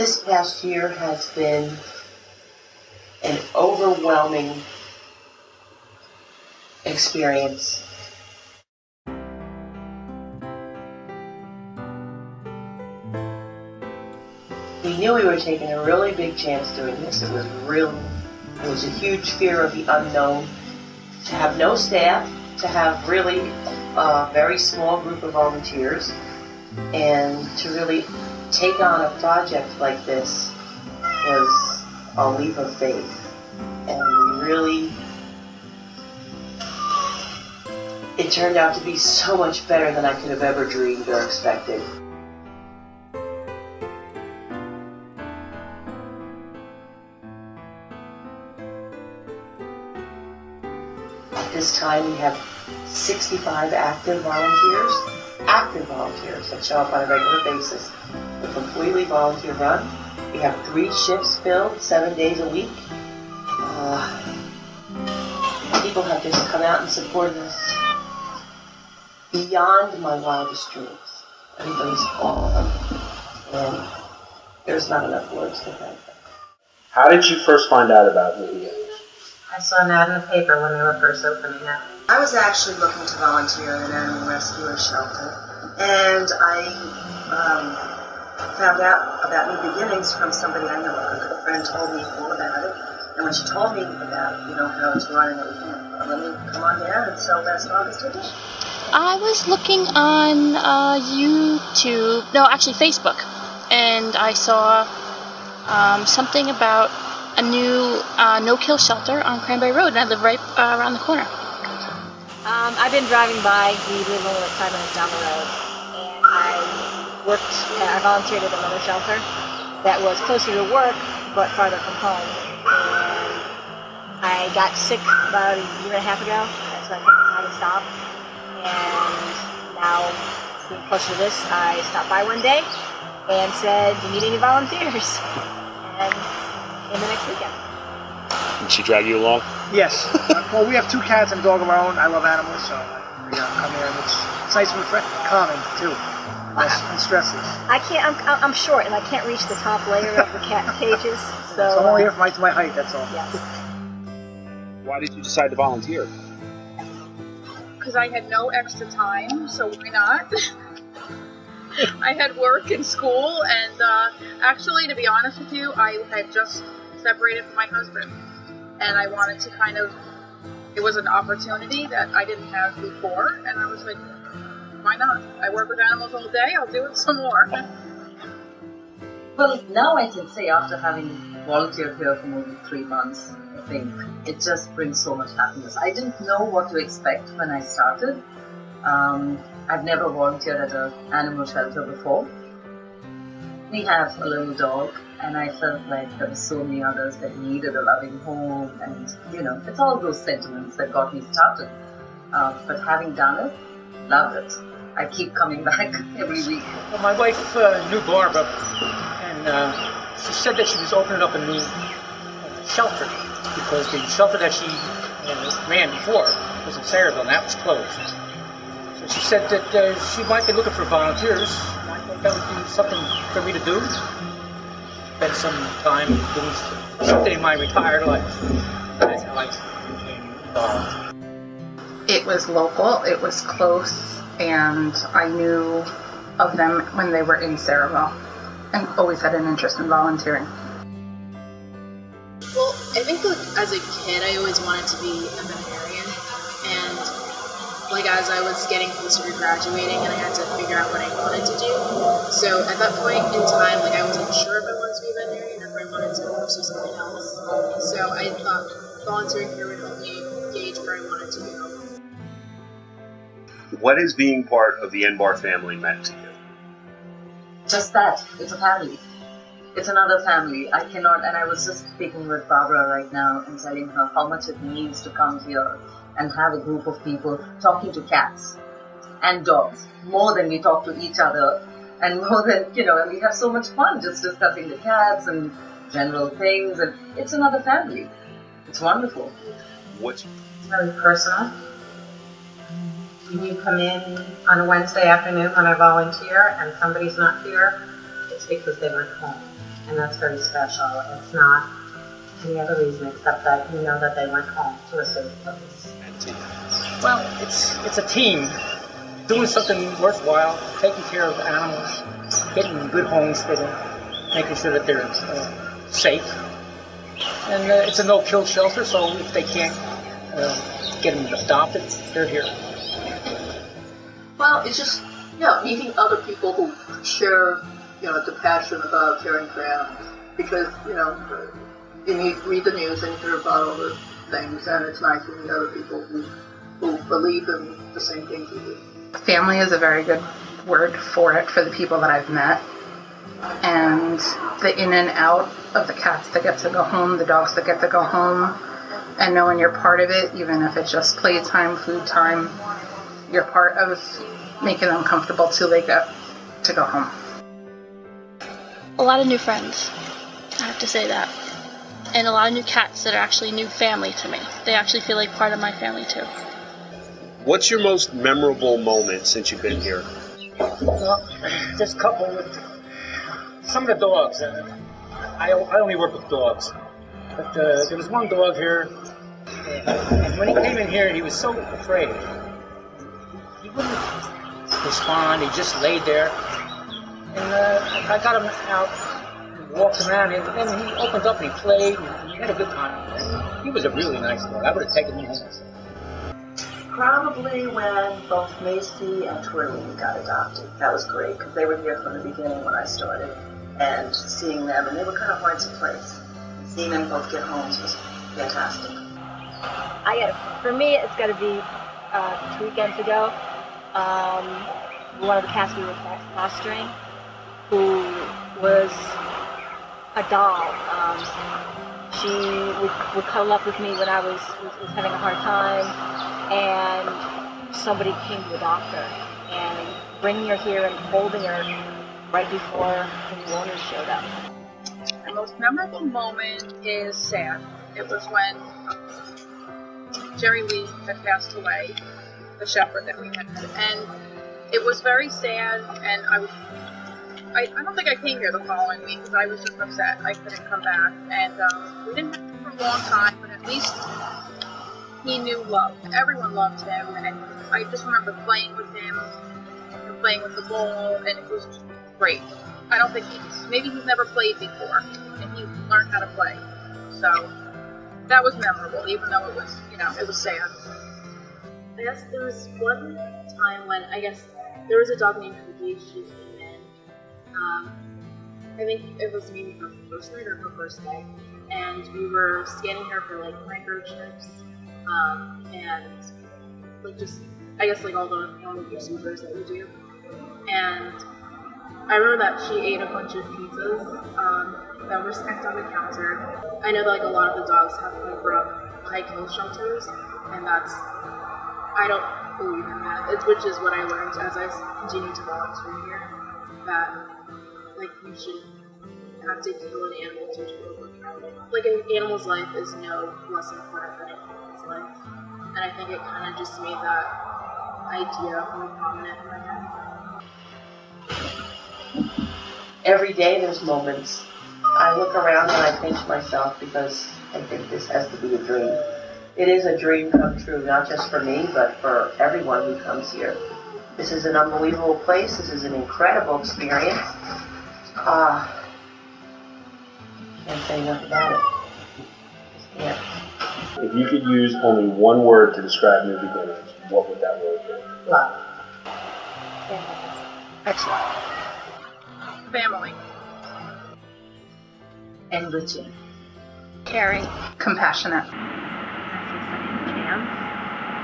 This past year has been an overwhelming experience. We knew we were taking a really big chance doing this. It was a huge fear of the unknown. To have no staff, to have really a very small group of volunteers, and to really take on a project like this was a leap of faith. And it turned out to be so much better than I could have ever dreamed or expected. At this time, we have 65 active volunteers that show up on a regular basis. We're completely volunteer run. We have 3 shifts filled 7 days a week. People have just come out and supported us beyond my wildest dreams. Everybody's all of them. And there's not enough words to thank them. How did you first find out about Moving Animals? I saw an ad in the paper when they were first opening up. I was actually looking to volunteer in an animal rescue or shelter, and I found out about New Beginnings from somebody I know. A good friend told me all about it, and when she told me about, how it's run and everything, let me come on down, and so last August I did. I was looking on Facebook, and I saw something about a new no-kill shelter on Cranberry Road, and I live right around the corner. I've been driving by. We live only like 5 minutes down the road, and I volunteered at another shelter that was closer to work but farther from home. And I got sick about a year and a half ago, so I had to stop. And now, being closer to this, I stopped by one day and said, "Do you need any volunteers?" And in the next weekend. Did she drag you along? Yes. Well, we have 2 cats and a dog of our own. I love animals, so we come here, and it's nice and calming too, and stressless. I'm short, and I can't reach the top layer of the cat cages. So I'm only here for my height. That's all. Yes. Why did you decide to volunteer? Because I had no extra time, so why not? I had work and school, and actually, to be honest with you, I had just separated from my husband, and I wanted to it was an opportunity that I didn't have before, and I was like, why not? I work with animals all day, I'll do it some more. Well, now I can say, after having volunteered here for more than 3 months, I think it just brings so much happiness. I didn't know what to expect when I started. I've never volunteered at an animal shelter before. We have a little dog, and I felt like there were so many others that needed a loving home, and it's all those sentiments that got me started. But having done it, loved it. I keep coming back every week. Well, my wife knew Barbara, and she said that she was opening up a new shelter, because the shelter that she ran before was in Sayreville, and that was closed. So she said that she might be looking for volunteers. I thought that would be something for me to do. Spend some time doing something in my retired life. That's how I became involved. It was local, it was close, and I knew of them when they were in Sayreville, and always had an interest in volunteering. Well, I think as a kid I always wanted to be a veterinarian, and as I was getting closer to graduating and I had to figure out what I wanted to do. So at that point in time, I wasn't sure if I wanted to be a veterinarian or if I wanted to pursue something else. So I thought volunteering here would help me gauge where I wanted to go. What has being part of the NBAR family meant to you? Just that. It's a family. It's another family. I cannot, and I was just speaking with Barbara right now and telling her how much it means to come here and have a group of people talking to cats and dogs more than we talk to each other, and more than, and we have so much fun just discussing the cats and general things, and it's another family. It's wonderful. It's very personal. When you come in on a Wednesday afternoon when I volunteer and somebody's not here, it's because they went home. and that's very special. It's not any other reason except that you know that they went home to a safe place. Well, it's a team doing something worthwhile, taking care of animals, getting good homes for them, making sure that they're safe. And it's a no-kill shelter, so if they can't get them adopted, they're here. Well, it's just, meeting other people who share, the passion about caring for animals. Because, you read the news and hear about all the things, and it's nice to meet other people who believe in the same things you do. Family is a very good word for it for the people that I've met. And the in and out of the cats that get to go home, the dogs that get to go home, and knowing you're part of it, even if it's just playtime, food time, you're part of making them comfortable till they get to go home. A lot of new friends, I have to say that. And a lot of new cats that are actually new family to me. They actually feel like part of my family too. What's your most memorable moment since you've been here? Well, just a couple with some of the dogs. I only work with dogs. But there was one dog here, and when he came in here, he was so afraid. He wouldn't respond, he just laid there. And I got him out and walked around, and then he opened up and he played, and he had a good time. And he was a really nice dog. I would have taken him home. Probably when both Macy and Twirly got adopted. That was great, because they were here from the beginning when I started. And seeing them, and they were kind of hard to place. Seeing them both get homes was fantastic. For me, it's got to be 2 weekends ago. One of the cats we were fostering, who was a doll. She would cuddle up with me when I was having a hard time, and somebody came to adopt her, and bringing her here and holding her right before the new owners showed up. The most memorable moment is sad. It was when Jerry Lee had passed away, the shepherd that we had, and it was very sad, and I don't think I came here the following week because I was just upset I couldn't come back, and we didn't have him for a long time, but at least he knew love. Everyone loved him, and I just remember playing with him and playing with the ball, and it was just great. I don't think maybe he's never played before, and he learned how to play. So that was memorable, even though it was, it was sad. I guess there was one time when there was a dog named Cookie. She came in. I think it was maybe her first night or her first day, and we were scanning her for microchips, and all the normal procedures that we do. And I remember that she ate a bunch of pizzas that were stacked on the counter. I know that a lot of the dogs have come from high kill shelters, and I don't believe in that. Which is what I learned as I continued to volunteer here. That you should have to kill an animal to overcome it. An animal's life is no less important than a human's life, and I think it kind of just made that idea more prominent in my head. Every day there's moments. I look around and I pinch myself because I think this has to be a dream. It is a dream come true, not just for me, but for everyone who comes here. This is an unbelievable place. This is an incredible experience. Can't say enough about it. Just can't. If you could use only one word to describe New Beginnings, what would that word be? Love. Excellent. Family. Enriching. Caring. Compassionate. Chance.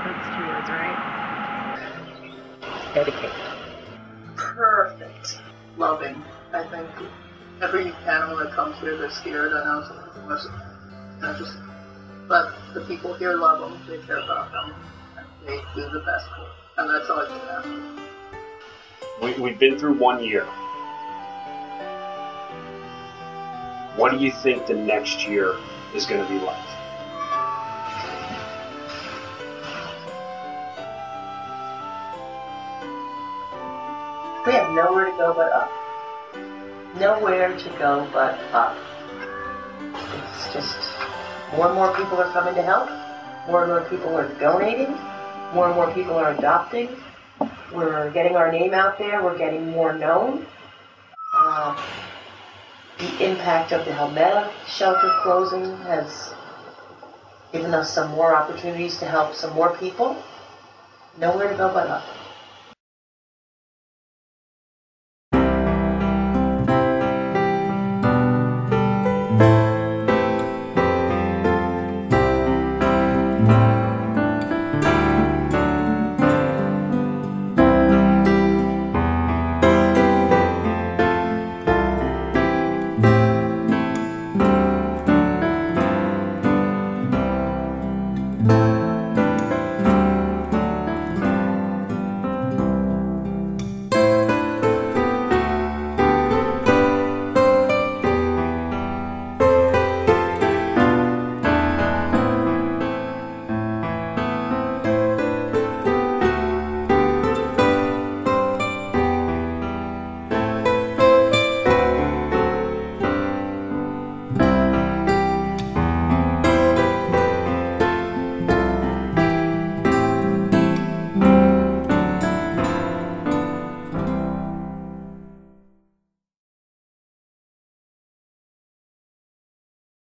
That's 2 words, right? Dedicated. Perfect. Loving. I think every animal that comes here, they're scared. I know but the people here love them. They care about them. And they do the best for them. And that's all I can ask. We've been through 1 year. What do you think the next year is going to be like? We have nowhere to go but up. nowhere to go but up. It's just more and more people are coming to help. More and more people are donating. More and more people are adopting. We're getting our name out there. We're getting more known. The impact of the Helmetta shelter closing has given us some more opportunities to help some more people. Nowhere to go but up.